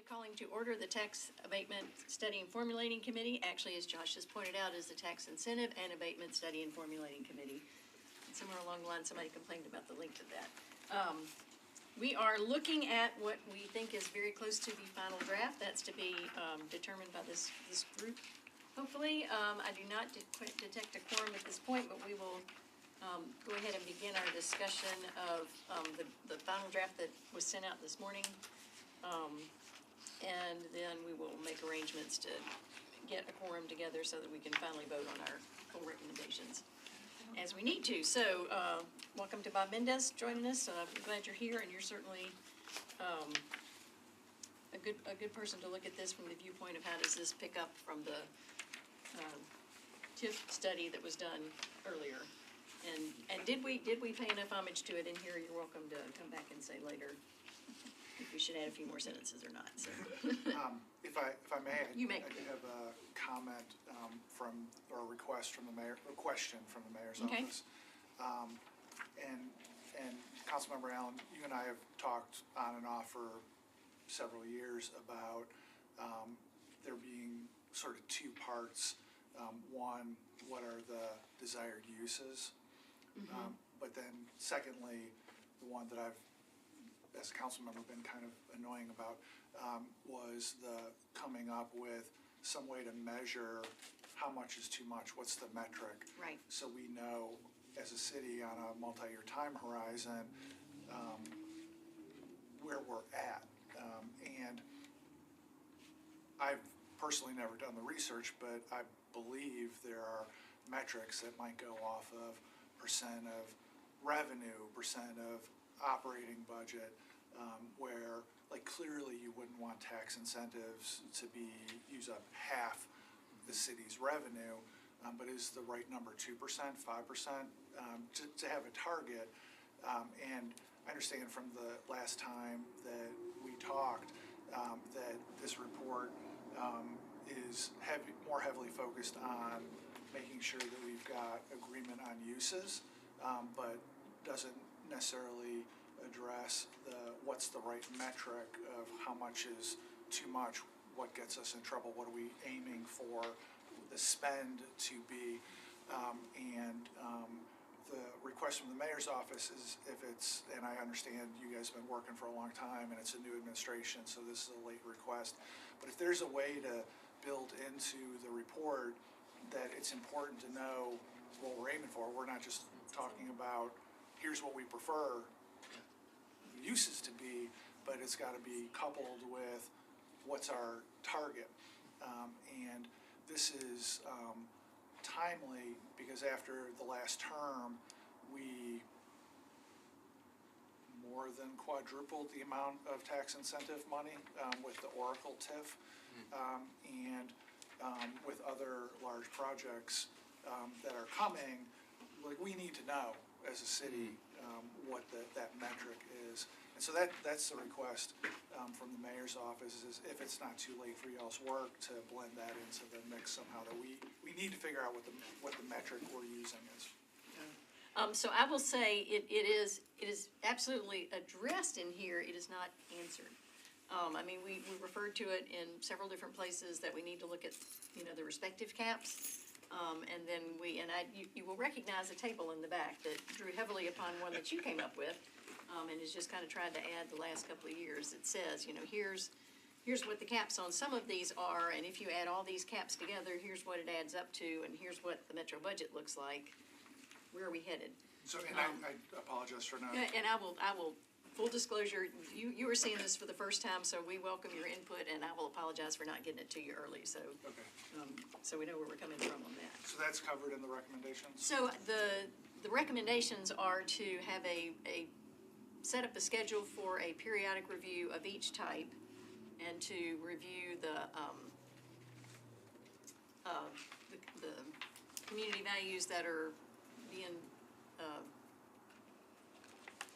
Calling to order the Tax Abatement Study and Formulating Committee. Actually, as Josh has pointed out, is the Tax Incentive and Abatement Study and Formulating Committee. And somewhere along the line, somebody complained about the length of that. We are looking at what we think is very close to the final draft. That's to be determined by this group, hopefully. I do not detect a quorum at this point, but we will go ahead and begin our discussion of the final draft that was sent out this morning. And then we will make arrangements to get a quorum together so that we can finally vote on our full recommendations as we need to. So welcome to Bob Mendez joining us. I'm glad you're here, and you're certainly a good person to look at this from the viewpoint of how does this pick up from the TIF study that was done earlier. And did we pay enough homage to it in here? You're welcome to come back and say later if we should add a few more sentences or not. So. If I may, I do have a comment or a request from the mayor, a question from the mayor's office. And Councilmember Allen, you and I have talked on and off for several years about there being sort of two parts. One, what are the desired uses? But then secondly, the one that I've, as a council member, been kind of annoying about was the coming up with some way to measure how much is too much, what's the metric. Right. So we know as a city on a multi-year time horizon where we're at. And I've personally never done the research, but I believe there are metrics that might go off of percent of revenue, percent of operating budget, where like clearly you wouldn't want tax incentives to use up half the city's revenue, but is the right number 2%, 5%, to have a target? And I understand from the last time that we talked that this report is more heavily focused on making sure that we've got agreement on uses, but doesn't necessarily address what's the right metric of how much is too much, what gets us in trouble, what are we aiming for the spend to be, and the request from the mayor's office is if it's, and I understand you guys have been working for a long time and it's a new administration, so this is a late request, but if there's a way to build into the report that it's important to know what we're aiming for, we're not just talking about here's what we prefer uses to be, but it's got to be coupled with what's our target. And this is timely because after the last term, we more than quadrupled the amount of tax incentive money with the Oracle TIF and with other large projects that are coming. Like, we need to know as a city what that metric is. And so that's the request from the mayor's office, is if it's not too late for y'all's work to blend that into the mix somehow, that we need to figure out what the metric we're using is. So I will say it is absolutely addressed in here. It is not answered. I mean, we referred to it in several different places that we need to look at, the respective caps. And then you will recognize a table in the back that drew heavily upon one that you came up with, and has just kind of tried to add the last couple of years. It says, here's what the caps on some of these are, and if you add all these caps together, here's what it adds up to, and here's what the metro budget looks like. Where are we headed? So, and I apologize for not. And I will. Full disclosure, you were seeing this for the first time, so we welcome your input, and I will apologize for not getting it to you early. So, okay. So we know where we're coming from on that. So that's covered in the recommendations? So the recommendations are to have set up a schedule for a periodic review of each type, and to review the community values that are being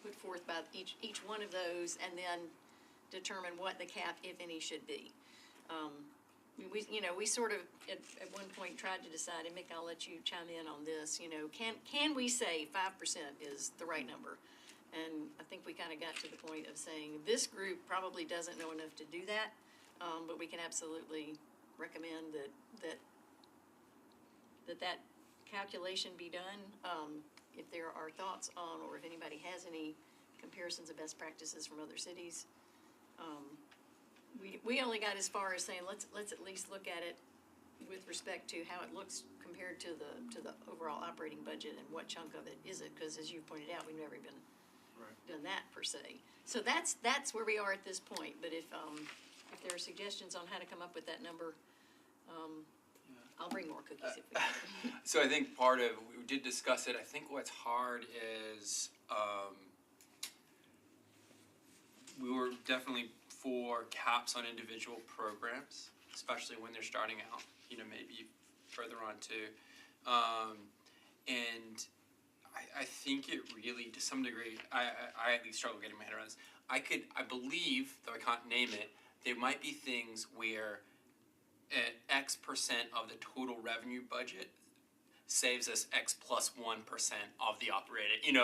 put forth by each one of those, and then determine what the cap, if any, should be. We sort of at one point tried to decide, and Mick, I'll let you chime in on this. Can we say 5% is the right number? And I think we kind of got to the point of saying, this group probably doesn't know enough to do that, but we can absolutely recommend that calculation be done. If there are thoughts on, or if anybody has any comparisons of best practices from other cities, we only got as far as saying, let's at least look at it with respect to how it looks compared to the overall operating budget and what chunk of it is it, because as you pointed out, we've never even done that per se. So that's where we are at this point, but if there are suggestions on how to come up with that number, I'll bring more cookies if we can. So I think part of, we did discuss it, I think what's hard is, we were definitely for caps on individual programs, especially when they're starting out, maybe further on too. And I think it really, to some degree, I at least struggle getting my head around this. I believe, though I can't name it, there might be things where X percent of the total revenue budget saves us X plus 1% of the operating,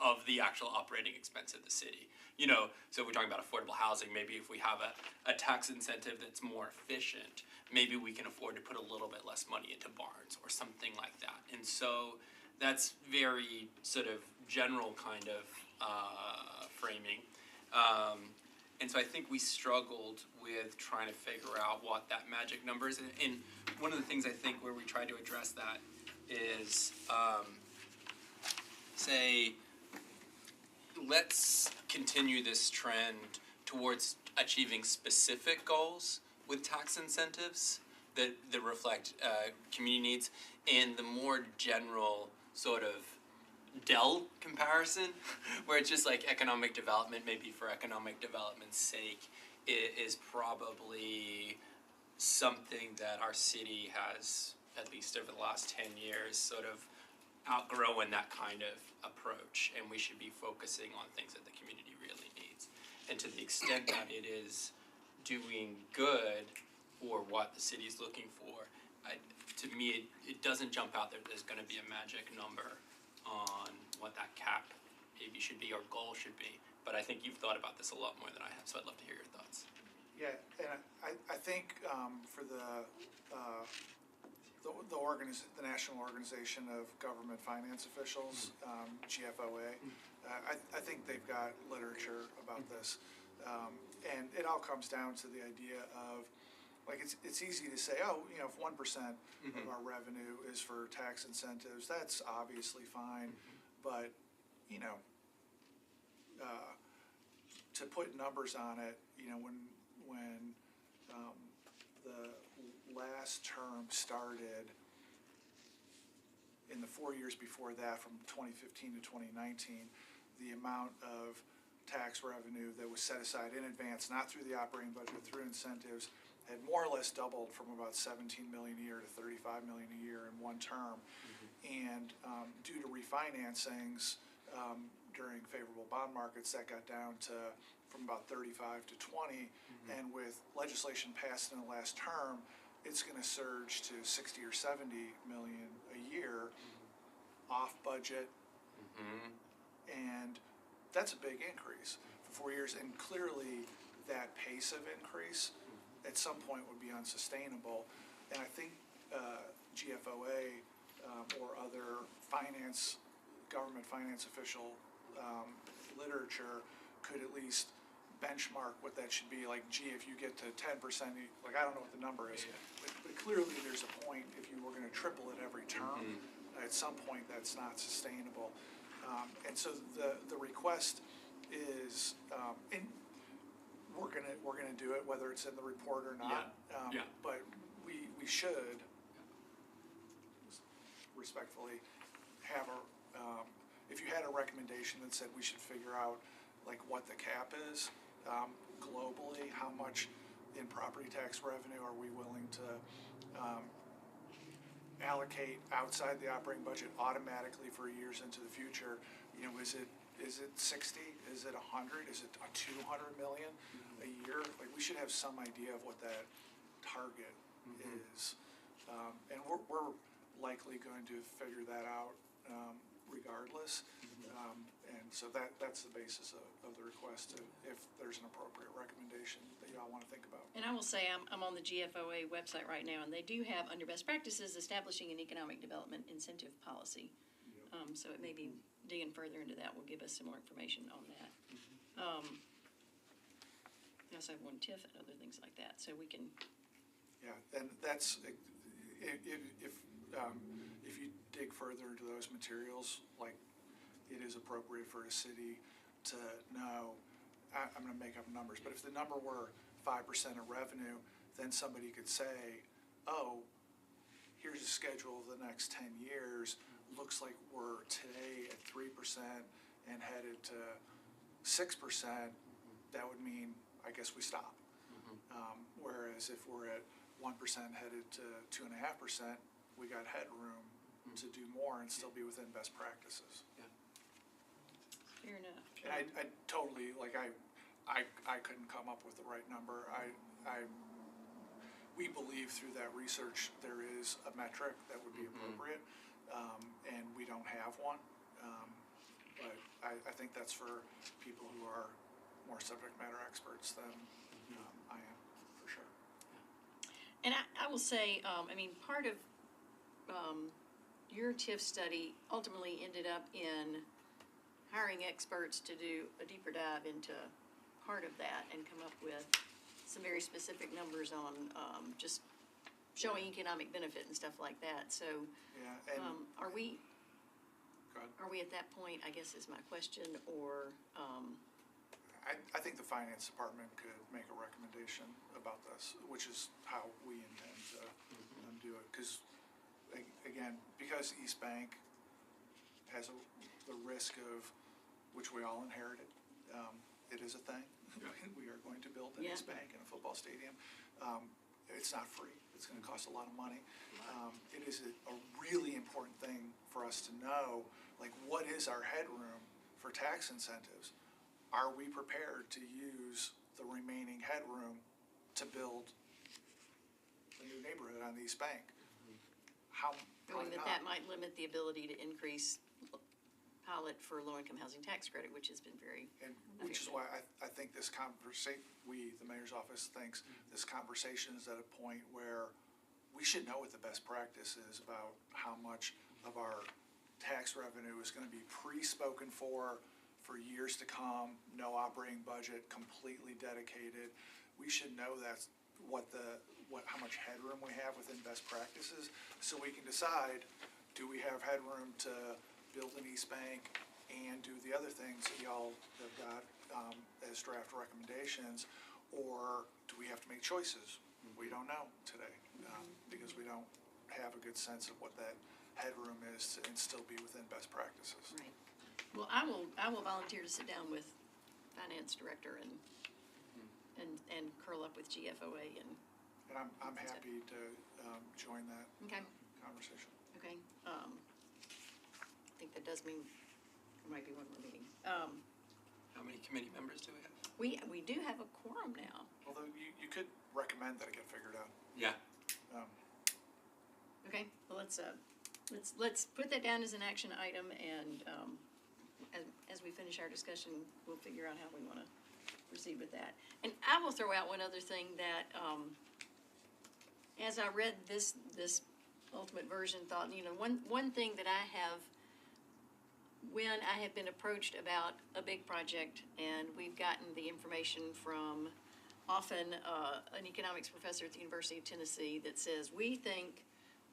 of the actual operating expense of the city. So if we're talking about affordable housing, maybe if we have a tax incentive that's more efficient, maybe we can afford to put a little bit less money into barns or something like that. And so that's very sort of general kind of framing. And so I think we struggled with trying to figure out what that magic number is. And one of the things I think where we tried to address that is, say, let's continue this trend towards achieving specific goals with tax incentives that reflect community needs, and the more general sort of Dell comparison, where it's just like economic development, maybe for economic development's sake, is probably something that our city has, at least over the last 10 years, sort of outgrowing that kind of approach, and we should be focusing on things that the community really needs. And to the extent that it is doing good for what the city is looking for, to me, it doesn't jump out there there's going to be a magic number on what that cap maybe should be or goal should be. But I think you've thought about this a lot more than I have, so I'd love to hear your thoughts. Yeah, and I think for the National Organization of Government Finance Officials, GFOA, I think they've got literature about this, and it all comes down to the idea of, like, it's easy to say, oh, if 1% of our revenue is for tax incentives, that's obviously fine, but to put numbers on it, when the last term started, in the 4 years before that, from 2015 to 2019, the amount of tax revenue that was set aside in advance, not through the operating budget, through incentives, had more or less doubled from about 17 million a year to 35 million a year in one term. And due to refinancings during favorable bond markets, that got down to from about 35 to 20. And with legislation passed in the last term, it's going to surge to 60 or 70 million a year off budget. And that's a big increase for 4 years. And clearly that pace of increase at some point would be unsustainable. And I think GFOA or other government finance official literature could at least benchmark what that should be. Like, gee, if you get to 10%, like, I don't know what the number is, but clearly there's a point, if you were going to triple it every term, at some point that's not sustainable. And so the request is, and we're gonna do it whether it's in the report or not. But we should respectfully have if you had a recommendation that said we should figure out like what the cap is globally, how much in property tax revenue are we willing to allocate outside the operating budget automatically for years into the future? Is it 60? Is it 100? Is it 200 million a year? Like, we should have some idea of what that target is, and we're likely going to figure that out regardless. And so that's the basis of the request, if there's an appropriate recommendation that y'all want to think about. And I will say, I'm on the GFOA website right now, and they do have, under best practices, establishing an economic development incentive policy. So it may be digging further into that will give us some more information on that. We also have one TIF and other things like that, so we can, Yeah, and that's, if you dig further into those materials, like, it is appropriate for a city to know, I'm gonna make up numbers, but if the number were 5% of revenue, then somebody could say, oh, here's a schedule of the next 10 years, looks like we're today at 3% and headed to 6%, that would mean, I guess we stop. Whereas if we're at 1% headed to 2.5%, we got headroom to do more and still be within best practices. fair enough. And I totally, like, I couldn't come up with the right number. We believe through that research there is a metric that would be appropriate, and we don't have one. But I think that's for people who are more subject matter experts than I am, for sure. And I will say, I mean, part of your TIF study ultimately ended up in hiring experts to do a deeper dive into part of that and come up with some very specific numbers on just showing economic benefit and stuff like that. So Yeah, and are we go ahead. are we at that point, I guess is my question, or I think the finance department could make a recommendation about this, which is how we intend to do it. Because, again, because East Bank has the risk of, which we all inherited, it is a thing. We are going to build an East Bank and a football stadium. It's not free. It's going to cost a lot of money. It is a really important thing for us to know, like, what is our headroom for tax incentives? Are we prepared to use the remaining headroom to build a new neighborhood on the East Bank? How, knowing probably that not. might limit the ability to increase pilot for low-income housing tax credit, which has been very And which is why I think this conversation, the mayor's office thinks this conversation is at a point where we should know what the best practice is about how much of our tax revenue is going to be pre-spoken for years to come, no operating budget, completely dedicated. We should know that's how much headroom we have within best practices, so we can decide, do we have headroom to build an East Bank and do the other things that y'all have got as draft recommendations, or do we have to make choices? We don't know today, because we don't have a good sense of what that headroom is and still be within best practices. right. Well, I will volunteer to sit down with finance director and curl up with GFOA and. And I'm happy to join that Okay. conversation. Okay. I think that does mean there might be one more meeting. How many committee members do we have? We do have a quorum now. Although you could recommend that it get figured out. Yeah. Okay. Well, let's put that down as an action item, and as we finish our discussion, we'll figure out how we want to proceed with that. And I will throw out one other thing that, as I read this ultimate version, thought, one thing that I have, when I have been approached about a big project and we've gotten the information from often an economics professor at the University of Tennessee that says, we think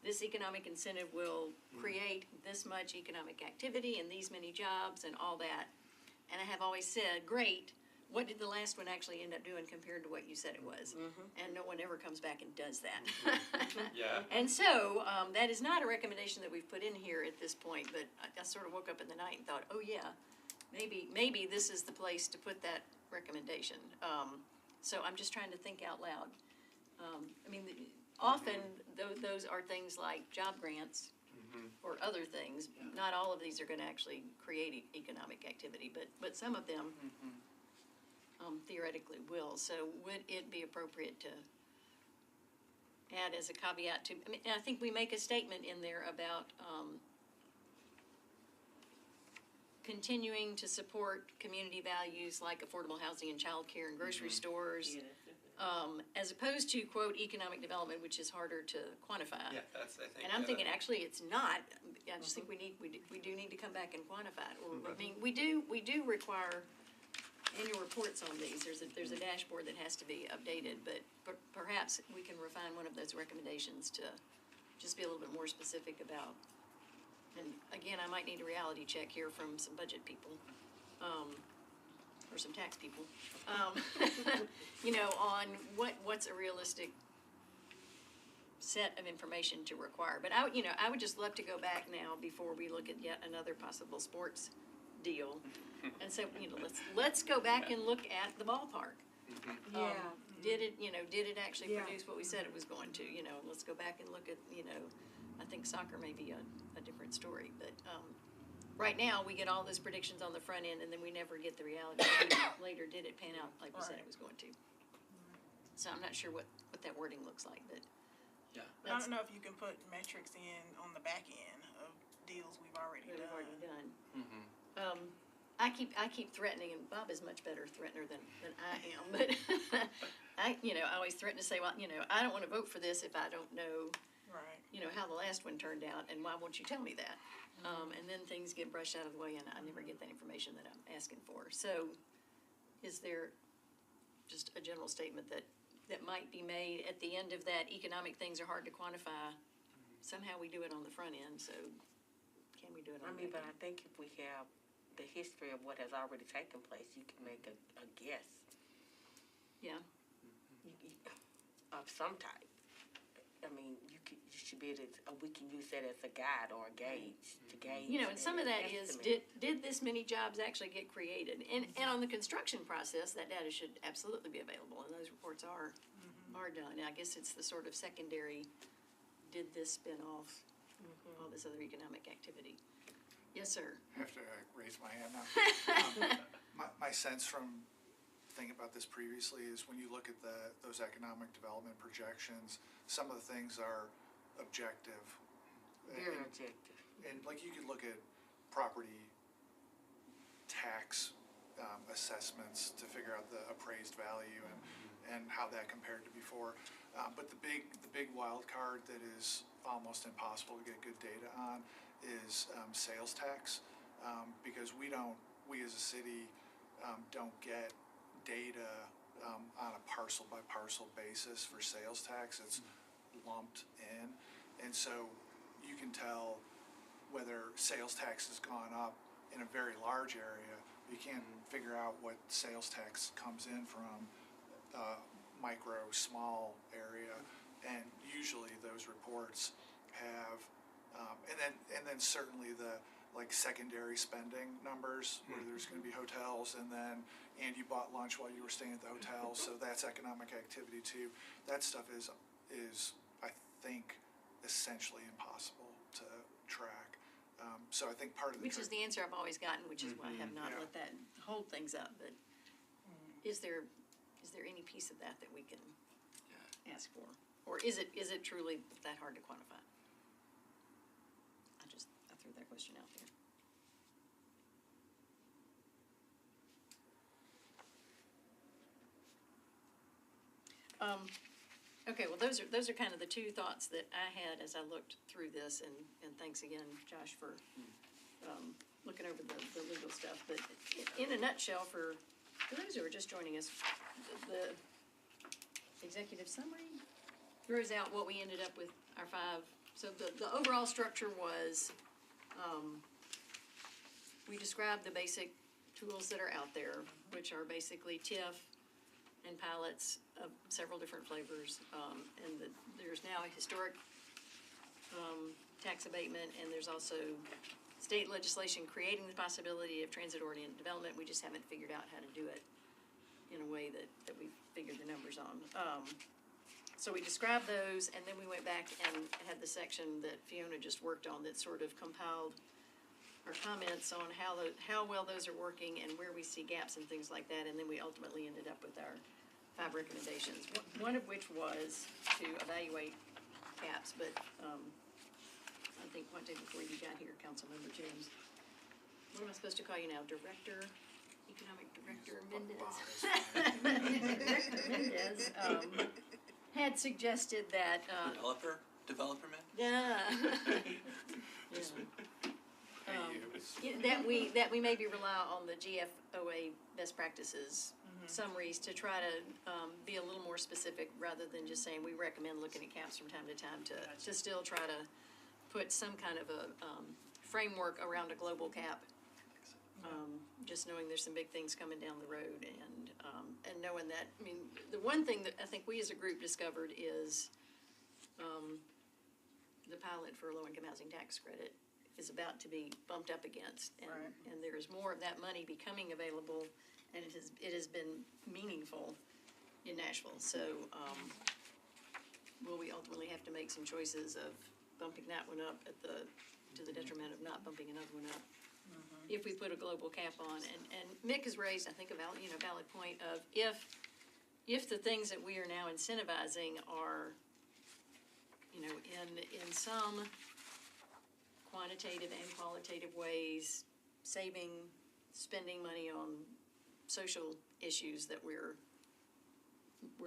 this economic incentive will create this much economic activity and these many jobs and all that. And I have always said, great, what did the last one actually end up doing compared to what you said it was? And no one ever comes back and does that. Yeah. And so that is not a recommendation that we've put in here at this point, but I sort of woke up in the night and thought, oh yeah, maybe this is the place to put that recommendation. So I'm just trying to think out loud. I mean, often those are things like job grants or other things. Not all of these are going to actually create economic activity, but some of them theoretically will. So would it be appropriate to add as a caveat to, I mean, I think we make a statement in there about continuing to support community values like affordable housing and childcare and grocery stores, as opposed to, quote, economic development, which is harder to quantify. Yeah, that's, I think. And I'm thinking, actually, it's not. I just think we do need to come back and quantify it. Or, I mean, we do require annual reports on these. There's a dashboard that has to be updated, but perhaps we can refine one of those recommendations to just be a little bit more specific about. And again, I might need a reality check here from some budget people, or some tax people, on what's a realistic set of information to require. But I would just love to go back now before we look at yet another possible sports deal, and say, let's go back and look at the ballpark. Did it actually produce what we said it was going to? Let's go back and look at, I think soccer may be a different story, but right now we get all those predictions on the front end, and then we never get the reality. Later, did it pan out like we said it was going to? So I'm not sure what that wording looks like, but Yeah. I don't know if you can put metrics in on the back end of deals we've already done. Mm-hmm. I keep threatening, and Bob is much better threatener than I am, but I always threaten to say, well, I don't want to vote for this if I don't know, how the last one turned out, and why won't you tell me that? And then things get brushed out of the way, and I never get that information that I'm asking for. So is there just a general statement that might be made at the end of that? Economic things are hard to quantify. Somehow we do it on the front end, so can we do it on the back but I think if we have the history of what has already taken place, you can make a guess. Yeah. Of some type. I mean, you should be able to, we can use that as a guide or a gauge to gauge. And some of that is, estimate. did this many jobs actually get created? And on the construction process, that data should absolutely be available, and those reports are done. I guess it's the sort of secondary, did this spin off all this other economic activity? Yes, sir. I have to raise my hand now. My sense from thinking about this previously is when you look at those economic development projections, some of the things are objective. Very objective. And like you could look at property tax assessments to figure out the appraised value and how that compared to before. But the big wild card that is almost impossible to get good data on is sales tax, because we as a city don't get data on a parcel by parcel basis for sales tax. It's lumped in, and so you can tell whether sales tax has gone up in a very large area. You can't figure out what sales tax comes in from micro, small area, and usually those reports have, and then certainly the secondary spending numbers where there's going to be hotels, and you bought lunch while you were staying at the hotel, so that's economic activity too. That stuff is I think essentially impossible to track. So I think part of the Which is the answer I've always gotten, which is why I have not let that hold things up. But is there any piece of that we can ask for, or is it truly that hard to quantify? I threw that question out there. Okay, well, those are kind of the two thoughts that I had as I looked through this, and thanks again, Josh, for looking over the legal stuff. But in a nutshell, for those who are just joining us, the executive summary throws out what we ended up with our five. So the overall structure was, we described the basic tools that are out there, which are basically TIF and pilots of several different flavors, and there's now a historic tax abatement, and there's also state legislation creating the possibility of transit-oriented development. We just haven't figured out how to do it in a way that we've figured the numbers on. So we described those, and then we went back and had the section that Fiona just worked on that sort of compiled our comments on how well those are working and where we see gaps and things like that, and then we ultimately ended up with our 5 recommendations, one of which was to evaluate gaps, but I think one day before you got here, Councilmember James what am I supposed to call you now, Director, Economic Director Bob Mendez? is fine. Director Mendez, had suggested that, Developer man? yeah. That we maybe rely on the GFOA best practices summaries to try to, be a little more specific rather than just saying we recommend looking at caps from time to time to still try to put some kind of a, framework around a global cap. Just knowing there's some big things coming down the road and knowing that, I mean, the one thing that I think we as a group discovered is, the pilot for low-income housing tax credit is about to be bumped up against. Right. And there's more of that money becoming available, and it has been meaningful in Nashville. So, will we ultimately have to make some choices of bumping that one up to the detriment of not bumping another one up? If we put a global cap on, and Mick has raised, I think, a valid point of if the things that we are now incentivizing are, in some quantitative and qualitative ways, spending money on social issues that we're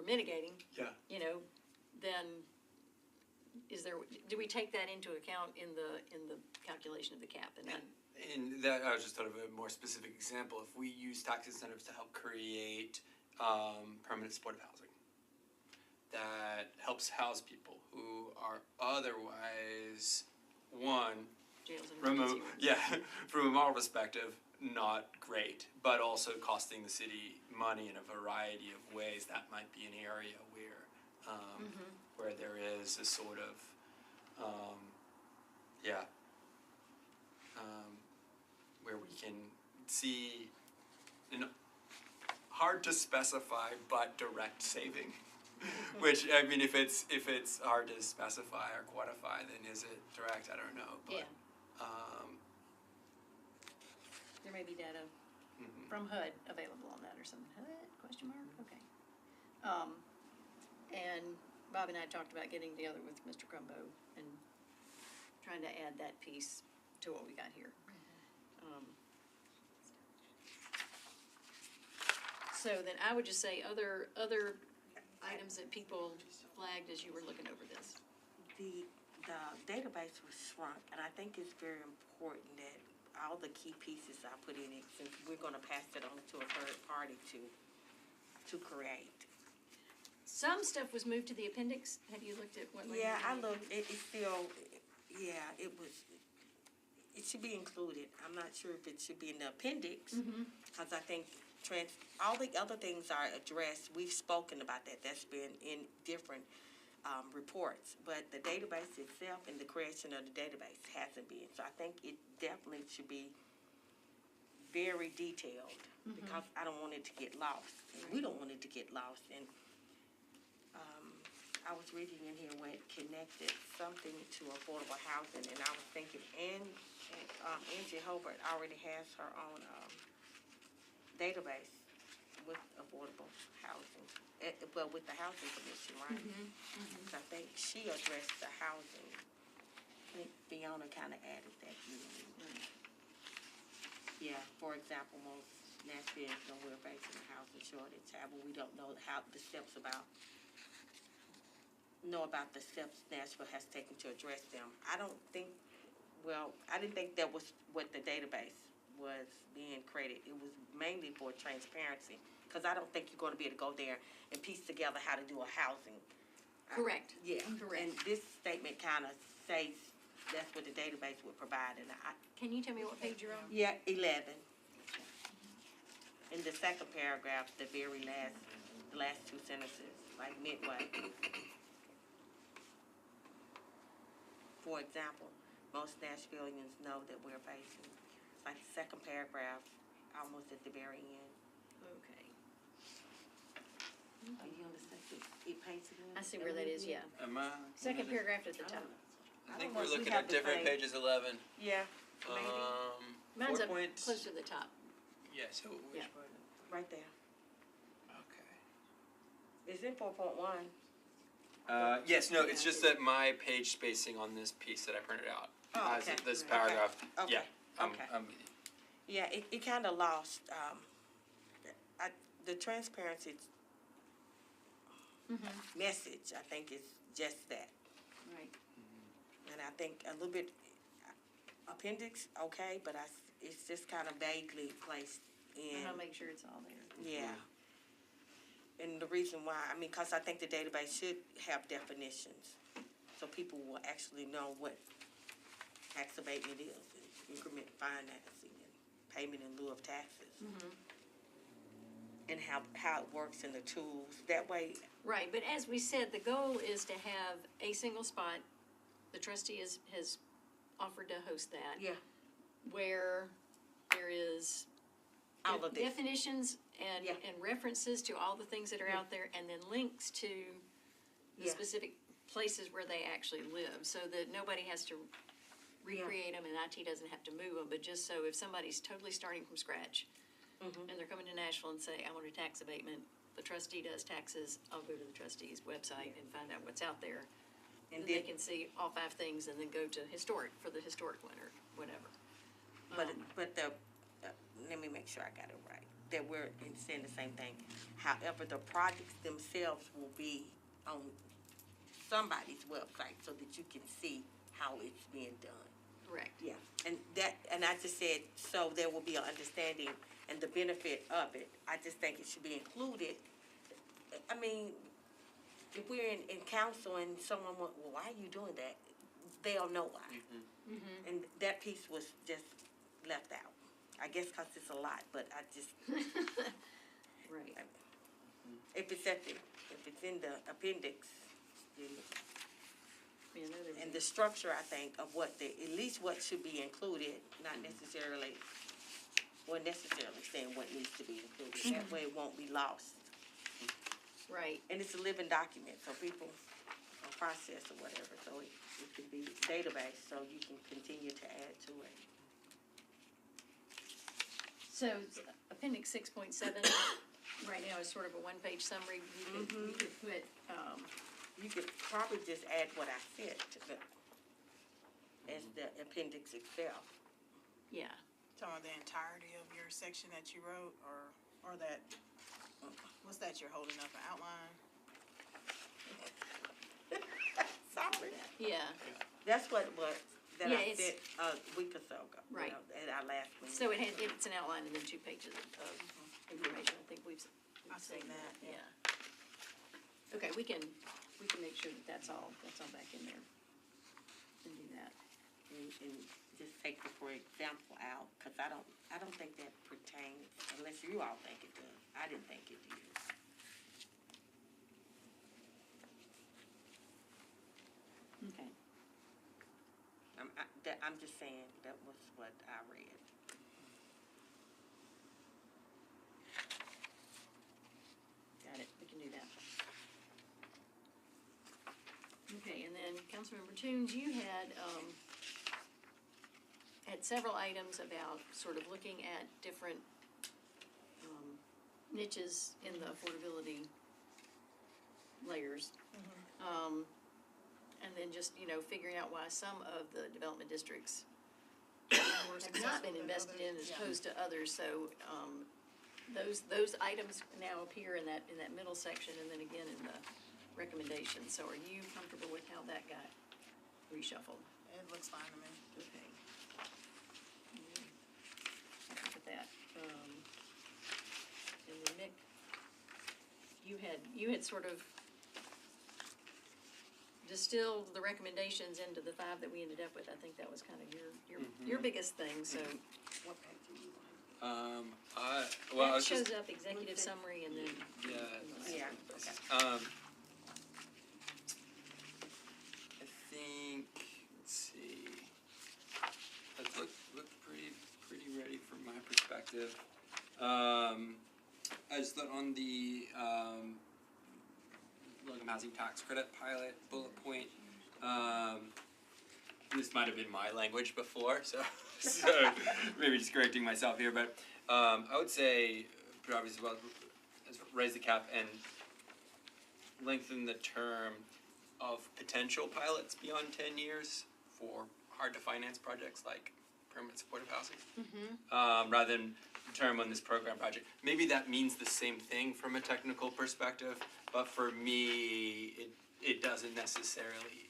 mitigating, Yeah. then do we take that into account in the calculation of the cap? And that, I was just thought of a more specific example. If we use tax incentives to help create permanent supportive housing that helps house people who are otherwise, Jails and from a, emergency rooms. from a moral perspective, not great, but also costing the city money in a variety of ways. That might be an area where there is a sort of, where we can see hard to specify but direct saving. Which, I mean, if it's hard to specify or quantify, then is it direct? I don't know. But, There may be data from HUD available on that or something. HUD, question mark? Okay. And Bob and I talked about getting together with Mr. Crumbo and trying to add that piece to what we got here. So then I would just say other items that people flagged as you were looking over this. The database was shrunk, and I think it's very important that all the key pieces I put in it, since we're gonna pass it on to a third party to create. Some stuff was moved to the appendix. Have you looked at what? Yeah, I looked, it's still, it should be included. I'm not sure if it should be in the appendix, because I think all the other things are addressed. We've spoken about that. That's been in different reports, but the database itself and the creation of the database hasn't been. So I think it definitely should be very detailed, because I don't want it to get lost. And we don't want it to get lost. And I was reading in here where it connected something to affordable housing, and I was thinking, Angie Hobart already has her own database with affordable housing, with the Housing Commission, right? So I think she addressed the housing. I think Fiona kind of added that. Yeah, for example, most Nashville know we're facing a housing shortage. However, we don't know how the steps about the steps Nashville has taken to address them. I didn't think that was what the database was being created. It was mainly for transparency, because I don't think you're going to be able to go there and piece together how to do a housing. Correct. Yeah. Correct. And this statement kind of says that's what the database would provide. And Can you tell me what page you're on? 11. In the second paragraph, the last two sentences, like midway. For example, most Nashvillians know that we're facing, like the second paragraph, almost at the very end. Okay. Are you on the second page again? I see where that is, yeah. Am I? Second paragraph at the top. I think don't know we're if we looking have at the different same- pages 11. Yeah, maybe, Mine's 4 up points. close to the top. Yeah, so which Yeah. part? right there. Okay. It's in 4.1. Yes, no, it's just that my page spacing on this piece that I printed out Oh, has okay. this Okay. paragraph. Okay. Yeah, Okay. I'm with you. Yeah, it kind of lost, the transparency message, I think, is just that. Right. And I think a little bit, appendix, okay, but it's just kind of vaguely placed in. I'll make sure it's all there. Yeah. And the reason why, I mean, because I think the database should have definitions, so people will actually know what tax abatement is, and increment financing, and payment in lieu of taxes. And how it works in the tools, that way. Right, but as we said, the goal is to have a single spot. The trustee has offered to host that. Yeah. Where there is All of this. definitions and, Yeah. and references to all the things that are out there, and then links to the Yeah. specific places where they actually live, so that nobody has to recreate them and IT doesn't have to move them, but just so if somebody's totally starting from scratch and they're coming to Nashville and say, I want a tax abatement, the trustee does taxes, I'll go to the trustee's website and find out what's out there. And And they then- can see all 5 things and then go to historic for the historic one or whatever. But let me make sure I got it right, that we're saying the same thing. However, the projects themselves will be on somebody's website so that you can see how it's being done. Correct. Yeah, and I just said, so there will be an understanding and the benefit of it. I just think it should be included. I mean, if we're in council and someone went, well, why are you doing that? They'll know why. And that piece was just left out. I guess because it's a lot, but I just, Right. if it's in the appendix, then Yeah, I know there was and a- the structure, I think, of at least what should be included, not necessarily saying what needs to be included. That way it won't be lost. Right. And it's a living document, so people, or process or whatever, so it could be database, so you can continue to add to it. So appendix 6.7 right now is sort of a one-page summary. You could put, You could probably just add what I said to as the appendix itself. yeah. Talking about the entirety of your section that you wrote, or that, what's that you're holding up, an outline? Sorry. Yeah. That's what it was, that Yeah, I it's- said a week or so ago. Right. At our last meeting. So it's an outline and then 2 pages of information. I think we've I've seen that, yeah. Okay, we can make sure that that's all back in there. And do that. And just take the for example out, because I don't think that pertains, unless you all think it does. I didn't think it did. Okay. I'm just saying, that was what I read. Got it, we can do that. Okay, and then Councilmember Toombs, you had several items about sort of looking at different niches in the affordability layers. And then just, figuring out why some of the development districts have not been invested in as opposed to others, so, those items now appear in that middle section and then again in the recommendations. So are you comfortable with how that got reshuffled? It looks fine to me. Okay. Look at that. And then Mick, you had sort of distilled the recommendations into the 5 that we ended up with. I think that was kind of your biggest thing, so. What page are you Well, I That was shows just, up executive summary and then. yeah. Yeah, okay. I think, let's see, that looked pretty ready from my perspective. I just thought on the low-income housing tax credit pilot bullet point, this might have been my language before, so maybe just correcting myself here, but I would say, pretty obvious as well, raise the cap and lengthen the term of potential pilots beyond 10 years for hard-to-finance projects like permanent supportive housing. Rather than term on this program project. Maybe that means the same thing from a technical perspective, but for me, it doesn't necessarily,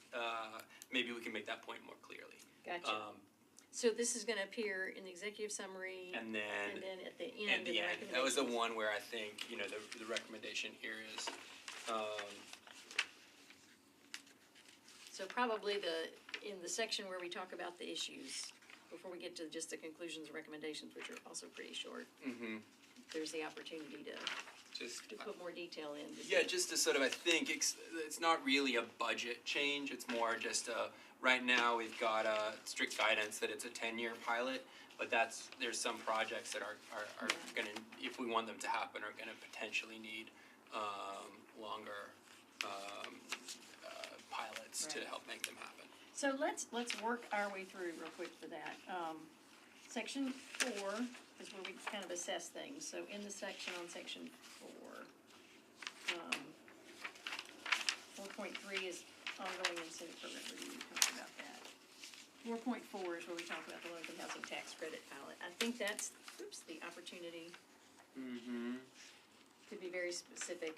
maybe we can make that point more clearly. Gotcha. So this is gonna appear in the executive summary, And then at the at end of the the end, that was the recommendations. one where I think, the recommendation here is, So probably in the section where we talk about the issues, before we get to just the conclusions and recommendations, which are also pretty short, there's the opportunity just. to put more detail in. Yeah, just to sort of, I think it's not really a budget change, it's more just right now we've got strict guidance that it's a 10-year pilot, but there's some projects that are gonna, if we want them to happen, are gonna potentially need longer pilots to Right. help make them happen. So let's work our way through real quick for that. Section 4 is where we kind of assess things. So in the section on section 4, 4.3 is ongoing incentive program review. We talked about that. 4.4 is where we talk about the low-income housing tax credit pilot. I think that's, the opportunity to be very specific.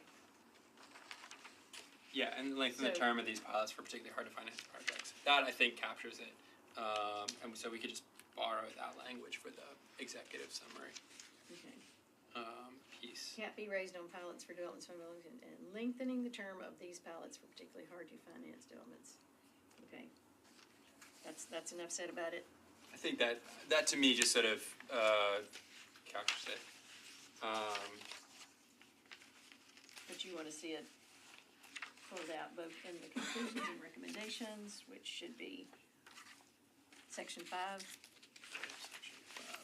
Yeah, and lengthen the So- term of these pilots for particularly hard to finance projects. That, I think, captures it. And so we could just borrow that language for the executive summary Okay. piece. Can't be raised on pilots for developments and lengthening the term of these pilots for particularly hard to finance developments. Okay. That's enough said about it. I think that to me just sort of captures it. But you wanna see it pulled out both in the conclusions and recommendations, which should be section 5.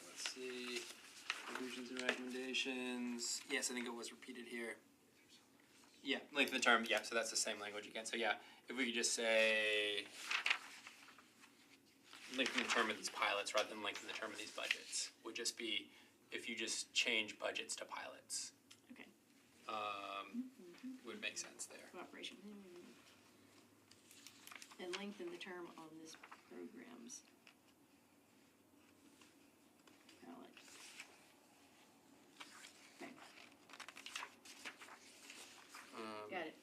Let's see, conclusions and recommendations. Yes, I think it was repeated here. Yeah, lengthen the term, yeah, so that's the same language again. So yeah, if we could just say lengthen the term of these pilots rather than lengthen the term of these budgets, would just be if you just change budgets to pilots. Okay. Would make sense there. Cooperation. And lengthen the term on this program's pilot. Okay, got it.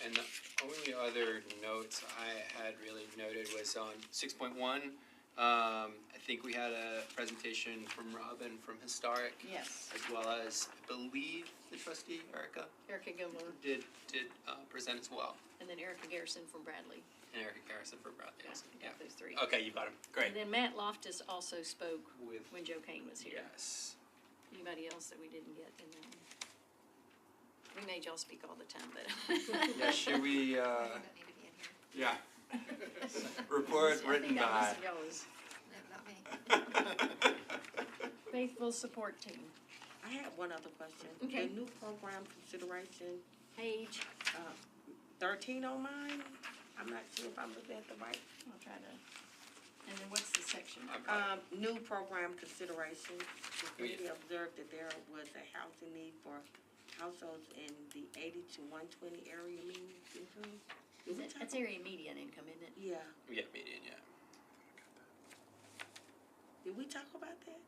And the only other notes I had really noted was on 6.1. I think we had a presentation from Robin from Historic, Yes, as well as, I believe, the trustee, Erica, Erica Gilmore, did present as well. and then Erica Garrison from Bradley. And Erica Garrison for Bradley Yeah, also. we got those three. Okay, you got him. Great. And then Matt Loftus also spoke With, when Joe Kane was here. yes. Anybody else that we didn't get in that one? We made y'all speak all the time, but. Yeah, should we, You don't need to be in here. yeah. Report written I by. think I missed yours. Not me. Faithful support team. I have one other question. Okay. The new program consideration, Page, 13 on mine, I'm not sure if I'm looking at the right. I'll try to, and then what's the section? New program consideration. The Oh, yeah. committee observed that there was a housing need for households in the 80 to 120 area median income. Did we talk That's area median income, isn't it? Yeah. Yeah, median, yeah. Did we talk about that?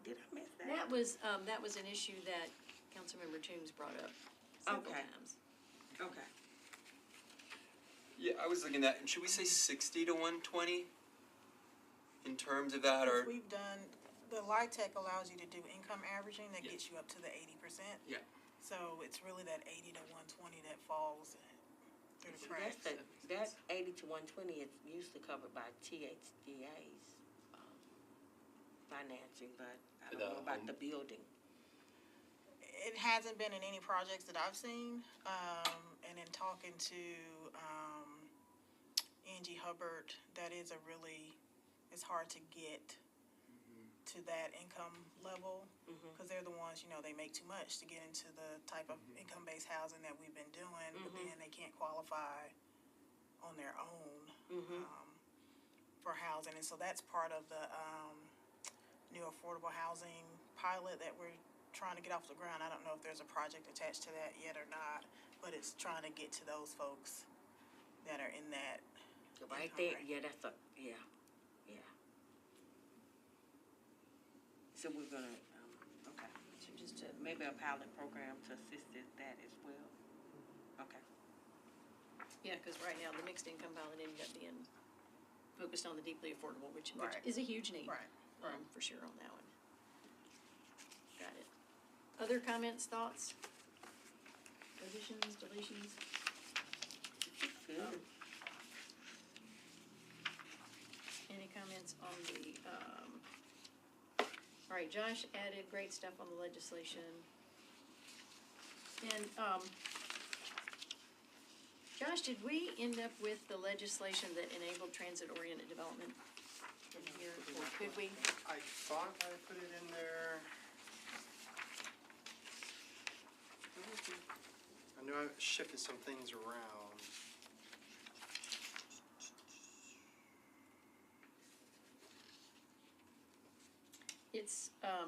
Did I miss that? That was an issue that Councilmember Toombs brought up several Okay. times. Okay. Yeah, I was looking at, should we say 60 to 120 in terms of that, or? We've done, the LIHTC allows you to do income averaging, that Yeah. gets you up to the 80%. Yeah. So it's really that 80 to 120 that falls through the See, cracks. that 80 to 120 is usually covered by THDA's financing, but I For don't the know about home- the building. It hasn't been in any projects that I've seen, and in talking to, Angie Hubbard, that is it's hard to get to that income level, because they're the ones, they make too much to get into the type of income-based housing that we've been doing, but then they can't qualify on their own, for housing, and so that's part of the, new affordable housing pilot that we're trying to get off the ground. I don't know if there's a project attached to that yet or not, but it's trying to get to those folks that are in that. Right income there, range. yeah, yeah. So we're gonna, okay, so just to, maybe a pilot program to assist in that as well. Okay. Yeah, because right now, the mixed income pilot ended up being focused on the deeply affordable, which Right. is a huge need. Right, right. For sure on that one. Got it. Other comments, thoughts? Additions, deletions? Good. Any comments on the, all right, Josh added great stuff on the legislation. And, Josh, did we end up with the legislation that enabled transit-oriented development in here, or could we? I thought I put it in there. I know I shifted some things around.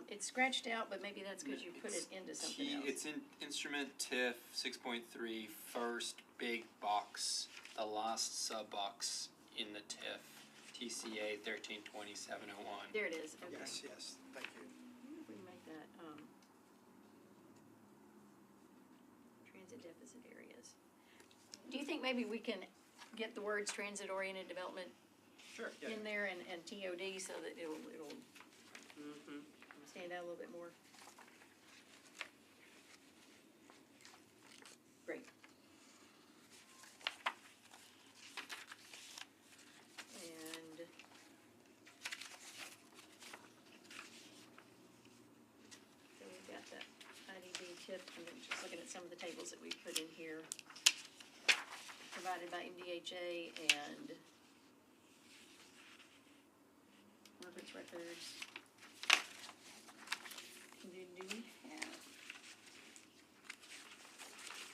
It's scratched out, but maybe that's because you put it into something else. It's in instrument TIF 6.3, first big box, the last sub box in the TIF, TCA 132701. There it is, okay. Yes, yes, thank you. I wonder if we can make that, transit deficit areas. Do you think maybe we can get the words transit-oriented development Sure. in there and TOD so that it'll Mm-hmm. stand out a little bit more? Great. And so we've got the IDB tip, and then just looking at some of the tables that we put in here, provided by MDHA and reference records.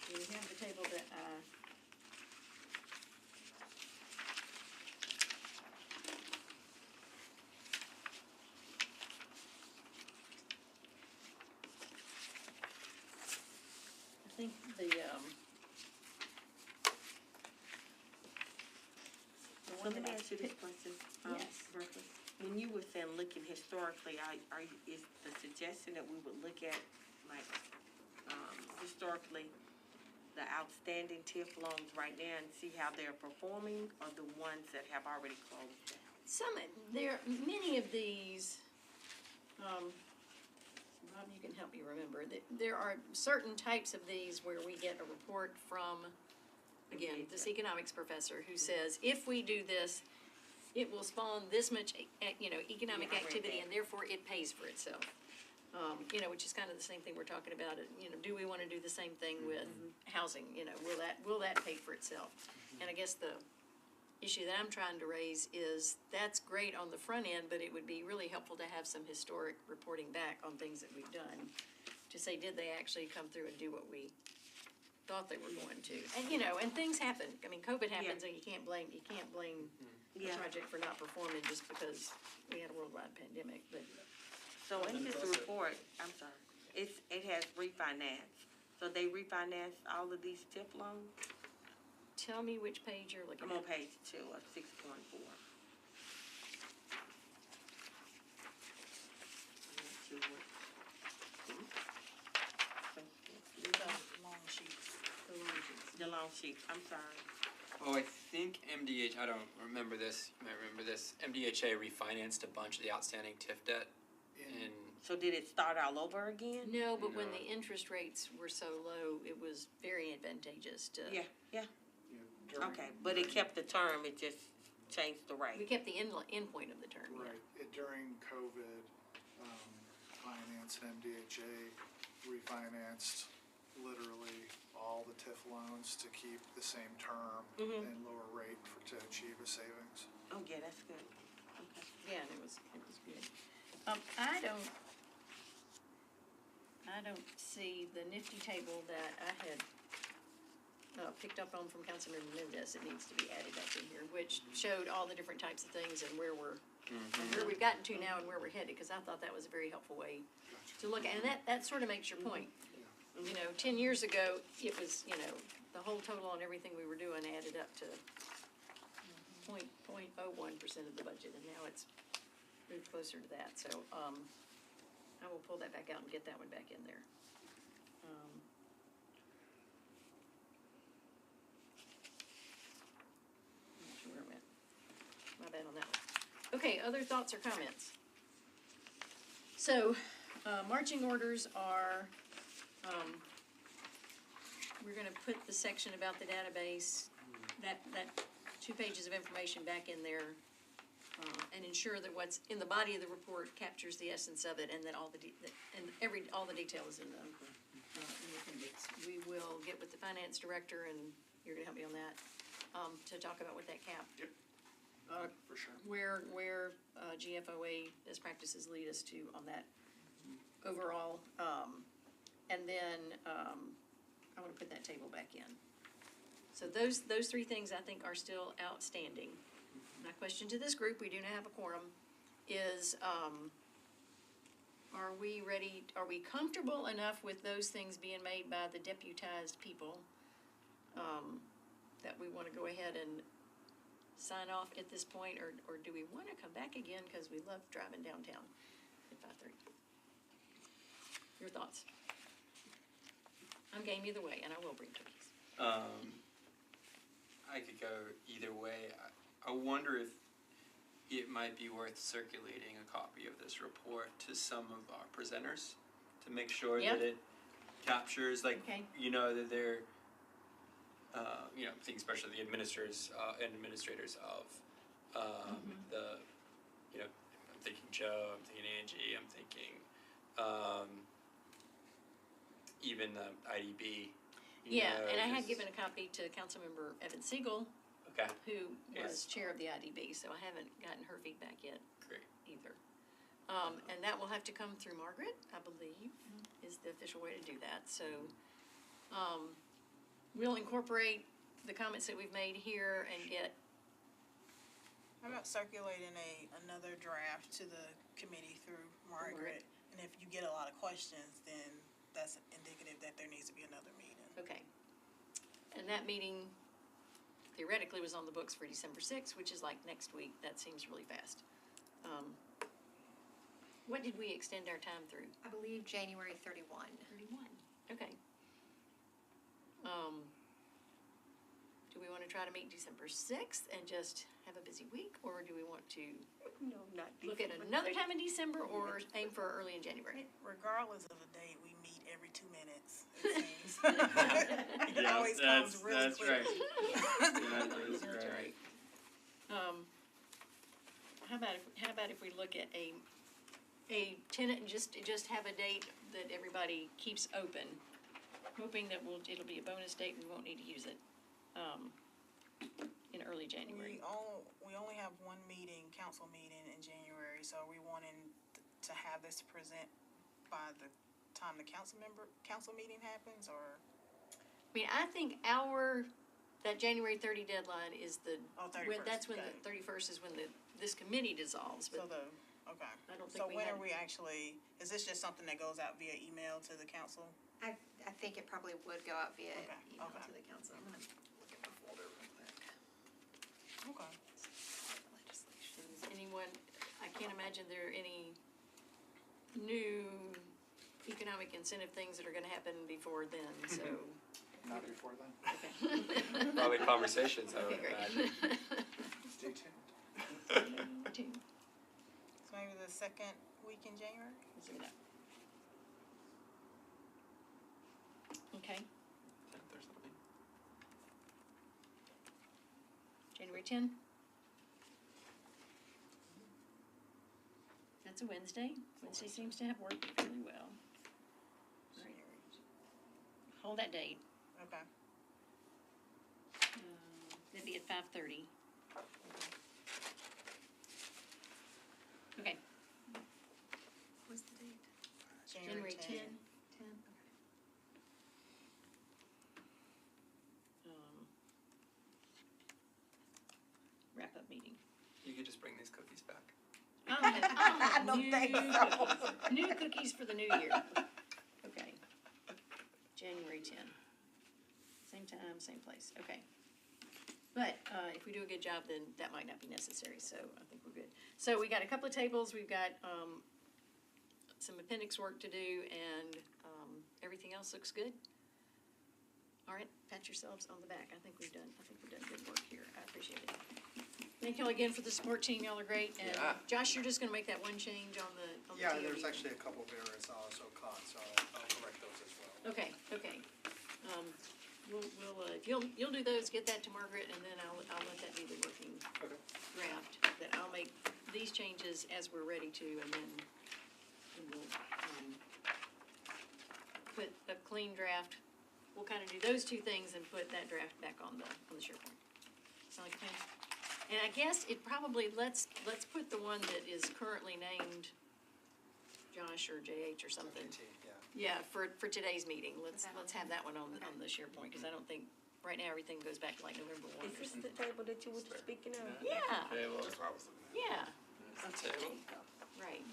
Do we have the table that, I think the So one let that me I ask you this picked- question. Yes. Berkeley. When you were saying looking historically, is the suggestion that we would look at, like, historically, the outstanding TIF loans right now and see how they're performing, or the ones that have already closed down? many of these, Bob, you can help me remember, that there are certain types of these where we get a report from, again, this economics professor who says, if we do this, it will spawn this much, economic Yeah, I read activity, that. and therefore it pays for itself. Which is kind of the same thing we're talking about, do we wanna do the same thing with housing, will that pay for itself? And I guess the issue that I'm trying to raise is, that's great on the front end, but it would be really helpful to have some historic reporting back on things that we've done, to say, did they actually come through and do what we thought they were going to? And, and things happen, I mean, COVID happens, and you can't blame the Yeah. project for not performing just because we had a worldwide pandemic, but. So in this report, I'm sorry, it has refinance. So they refinanced all of these TIF loans? Tell me which page you're looking I'm on at. page 2 of 6.4. Long sheets. The loan sheet, I'm sorry. Oh, I think I don't remember this, you might remember this, MDHA refinanced a bunch of the outstanding TIF debt in, So did it start all over again? No, but when No. the interest rates were so low, it was very advantageous to. Yeah, During- okay, but it kept the term, it just changed the We rate. kept the end point of the term, yeah. Right, during COVID, finance and MDHA refinanced literally all the TIF loans to keep the same term and lower rate to achieve a savings. Oh, yeah, that's good. Okay. Yeah, and it was good. I don't see the nifty table that I had, picked up on from Councilman Menendez. It needs to be added back in here, which showed all the different types of things and where we've gotten to now and where we're headed, because I thought that was a very helpful way to look at, and that sort of makes your point. 10 years ago, it was, the whole total on everything we were doing added up to 0.01% of the budget, and now it's moved closer to that, so, I will pull that back out and get that one back in there. I'm not sure where it went. My bad on that one. Okay, other thoughts or comments? So, marching orders are, we're gonna put the section about the database, that 2 pages of information back in there, and ensure that what's in the body of the report captures the essence of it, and that all the detail is in the appendix. We will get with the finance director, and you're gonna help me on that, to talk about what that cap. Yep. For sure. Where GFOA best practices lead us to on that overall. And then, I wanna put that table back in. So those 3 things I think are still outstanding. My question to this group, we do not have a quorum, is, are we ready, are we comfortable enough with those things being made by the deputized people, that we wanna go ahead and sign off at this point, or do we wanna come back again, cause we love driving downtown at 5:30? Your thoughts? I'm game either way, and I will bring cookies. I could go either way. I wonder if it might be worth circulating a copy of this report to some of our presenters to make sure Yeah. that it captures, like, Okay. you know, that they're, you know, I think especially the administrators and administrators of the, you know, I'm thinking Joe, I'm thinking Angie, I'm thinking even the IDB. you Yeah, know, and I had just- given a copy to Councilmember Evan Siegel, Okay, who was Yes. chair of the IDB, so I haven't gotten her feedback yet great. either. And that will have to come through Margaret, I believe, is the official way to do that, so, we'll incorporate the comments that we've made here and get, How about circulating another draft to the committee through Margaret? And if you get a lot of questions, then that's indicative that there needs to be another meeting. okay. And that meeting theoretically was on the books for December 6th, which is like next week, that seems really fast. What did we extend our time through? I believe January 31. 31, okay. Do we wanna try to meet December 6th and just have a busy week, or do we want to No, not look at December. another time in December, or aim for early in January? Regardless of the date, we meet every 2 minutes, it seems. It always comes really quick. That's right. How about if we look at a tenant, and just have a date that everybody keeps open, hoping that it'll be a bonus date and we won't need to use it, in early January. We only have one meeting, council meeting in January, so are we wanting to have this present by the time the council meeting happens, or? I mean, I think that January 30 deadline is Oh, 31st, that's when okay. the 31st is when this committee dissolves, but Okay. I don't think So we when had- are we actually, is this just something that goes out via email to the council? I think it probably would go out via Okay, email okay. to the council. I'm gonna look at my folder real quick. Okay. Legislation. Does anyone, I can't imagine there are any new economic incentive things that are gonna happen before then, so, Not before then. okay. Probably conversations, I Okay, would great. imagine. Stay tuned. So maybe the second week in January? Let's do that. Okay, 10th or something. January 10. That's a Wednesday. Wednesday seems to have worked really well. All right. Hold that date. Okay. That'd be at 5:30. Okay, What's the date? January 10. 10, okay. Wrap-up meeting. You could just bring these cookies back. I don't think so. New cookies for the new year. Okay. January 10. Same time, same place, okay. But, if we do a good job, then that might not be necessary, so I think we're good. So we got a couple of tables, we've got, some appendix work to do, and, everything else looks good. All right, pat yourselves on the back. I think we've done good work here. I appreciate it. Thank y'all again for the support team. Y'all are great. And Yeah. Josh, you're just gonna make that one change on the Yeah, TOD. there's actually a couple of errors I also caught, so I'll correct those as well. Okay. If you'll do those, get that to Margaret, and then I'll let that be the working Okay. draft. That I'll make these changes as we're ready to, and then we'll, put a clean draft. We'll kind of do those two things and put that draft back on the SharePoint. Sound like a plan? And I guess it probably, let's put the one that is currently named Josh or JH or something. Yeah. Yeah, for today's meeting, let's have that one on the SharePoint, because I don't think, right now, everything goes back to like November 1 Is or this something. the table that you were speaking of? Yeah, Table. yeah, Table. right.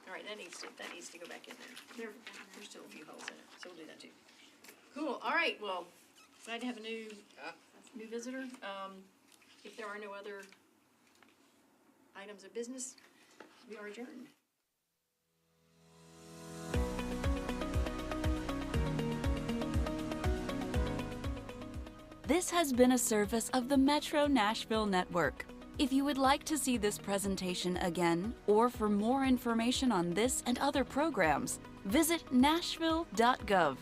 All right, that needs to go back in there. There's still a few holes in it, so we'll do that too. Cool, all right, well, glad to have a new visitor. If there are no other items of business, we are adjourned. This has been a service of the Metro Nashville Network. If you would like to see this presentation again, or for more information on this and other programs, visit nashville.gov.